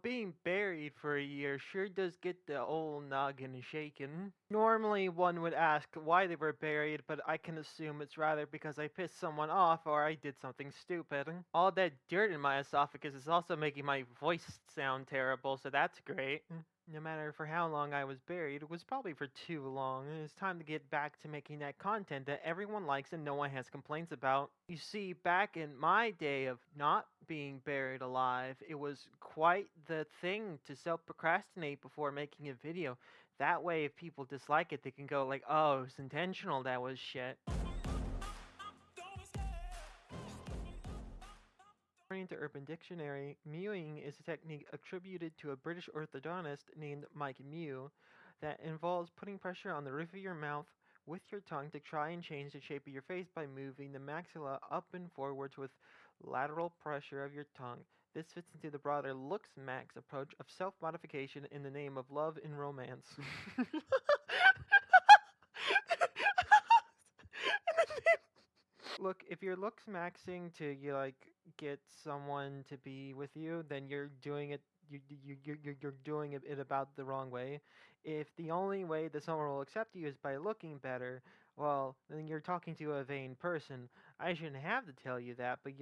Being buried for a year sure does get the old noggin shaken. Normally, one would ask why they were buried, but I can assume it's rather because I pissed someone off or I did something stupid. All that dirt in my esophagus is also making my voice sound terrible, so that's great. No matter for how long I was buried, it was probably for too long. It's time to get back to making that content that everyone likes and no one has complaints about. You see, back in my day of not being buried alive, it was quite the thing to self-procrastinate before making a video. That way, if people dislike it, they can go like, oh, it's intentional, that was shit. According to Urban Dictionary, mewing is a technique attributed to a British orthodontist named Mike Mew that involves putting pressure on the roof of your mouth with your tongue to try and change the shape of your face by moving the maxilla up and forwards with lateral pressure of your tongue. This fits into the broader looks max approach of self-modification in the name of love and romance. Look, if you're looks maxing to get someone to be with you, then you're doing it. You're doing it about the wrong way. If the only way that someone will accept you is by looking better, well, then you're talking to a vain person. I shouldn't have to tell you that, but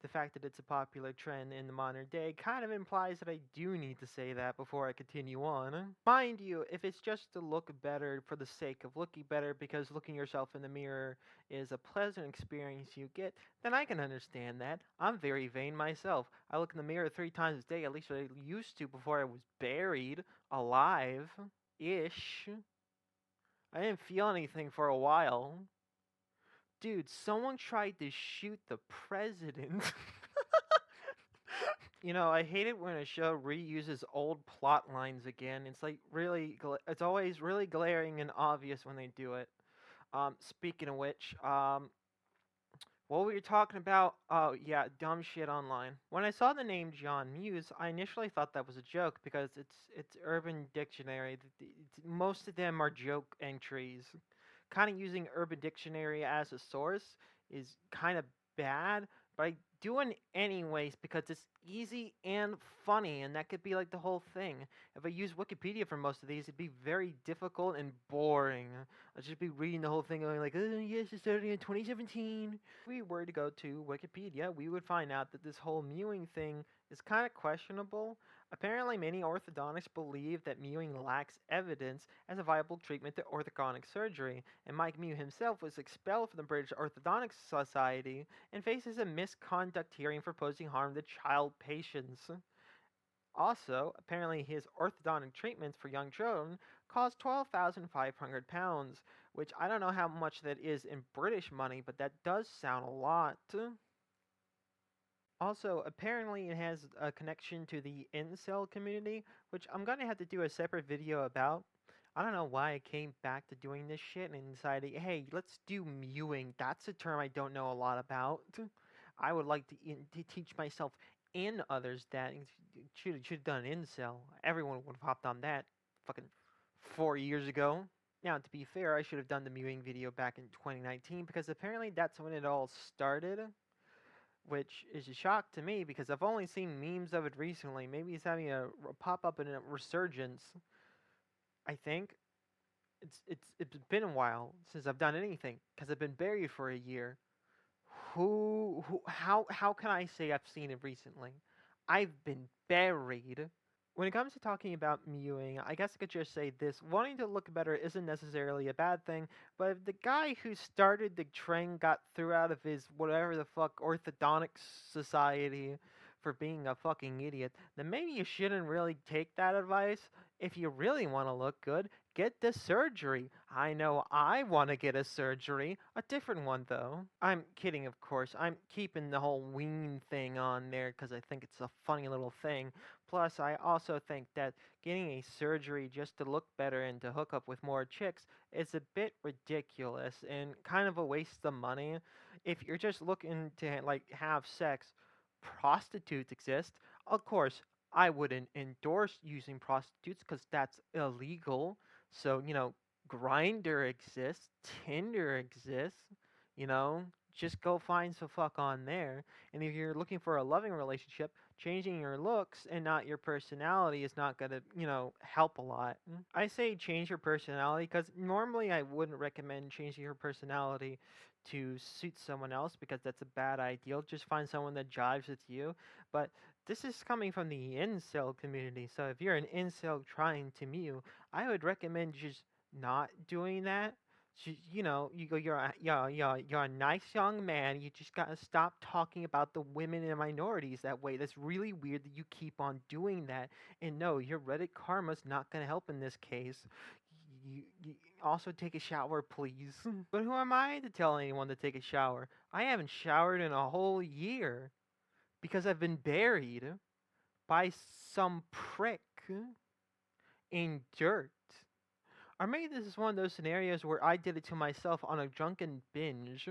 the fact that it's a popular trend in the modern day kind of implies that I do need to say that before I continue on. Mind you, if it's just to look better for the sake of looking better because looking yourself in the mirror is a pleasant experience you get, then I can understand that. I'm very vain myself. I look in the mirror 3 times a day, at least I used to before I was buried alive ish. I didn't feel anything for a while. Dude, someone tried to shoot the president. I hate it when a show reuses old plot lines again. It's like it's always really glaring and obvious when they do it. Speaking of which, what were you talking about? Oh yeah, dumb shit online. When I saw the name John Muse, I initially thought that was a joke because it's Urban Dictionary. Most of them are joke entries. Kind of using Urban Dictionary as a source is kind of bad, but I do it anyways because it's easy and funny, and that could be like the whole thing. If I use Wikipedia for most of these, it'd be very difficult and boring. I'd just be reading the whole thing going like, oh yes, it started in 2017. If we were to go to Wikipedia, we would find out that this whole mewing thing is kind of questionable. Apparently, many orthodontists believe that mewing lacks evidence as a viable treatment to orthodontic surgery, and Mike Mew himself was expelled from the British Orthodontic Society and faces a misconduct hearing for posing harm to child patients. Also, apparently his orthodontic treatments for young children cost £12,500, which I don't know how much that is in British money, but that does sound a lot. Also, apparently it has a connection to the incel community, which I'm gonna have to do a separate video about. I don't know why I came back to doing this shit and decided, hey, let's do mewing. That's a term I don't know a lot about. I would like to teach myself and others that. Should have done an incel. Everyone would have hopped on that fucking 4 years ago. Now, to be fair, I should have done the mewing video back in 2019 because apparently that's when it all started, which is a shock to me because I've only seen memes of it recently. Maybe it's having a pop up in a resurgence. I think it's been a while since I've done anything because I've been buried for a year. How can I say I've seen it recently? I've been buried. When it comes to talking about mewing, I guess I could just say this. Wanting to look better isn't necessarily a bad thing, but if the guy who started the trend got threw out of his whatever the fuck orthodontic society for being a fucking idiot, then maybe you shouldn't really take that advice. If you really want to look good, get the surgery. I know I want to get a surgery, a different one though. I'm kidding, of course. I'm keeping the whole ween thing on there because I think it's a funny little thing. Plus, I also think that getting a surgery just to look better and to hook up with more chicks is a bit ridiculous and kind of a waste of money. If you're just looking to have sex, prostitutes exist. Of course, I wouldn't endorse using prostitutes because that's illegal. So, Grinder exists, Tinder exists, you know, just go find some fuck on there. And if you're looking for a loving relationship, Changing your looks and not your personality is not gonna, help a lot. I say change your personality because normally I wouldn't recommend changing your personality to suit someone else because that's a bad ideal. Just find someone that jives with you. But this is coming from the incel community. So if you're an incel trying to Mew, I would recommend just not doing that. You go, you're a nice young man. You just gotta stop talking about the women and minorities that way. That's really weird that you keep on doing that. And no, your Reddit karma's not gonna help in this case. You also take a shower, please. But who am I to tell anyone to take a shower? I haven't showered in a whole year because I've been buried by some prick in dirt. Or maybe this is one of those scenarios where I did it to myself on a drunken binge.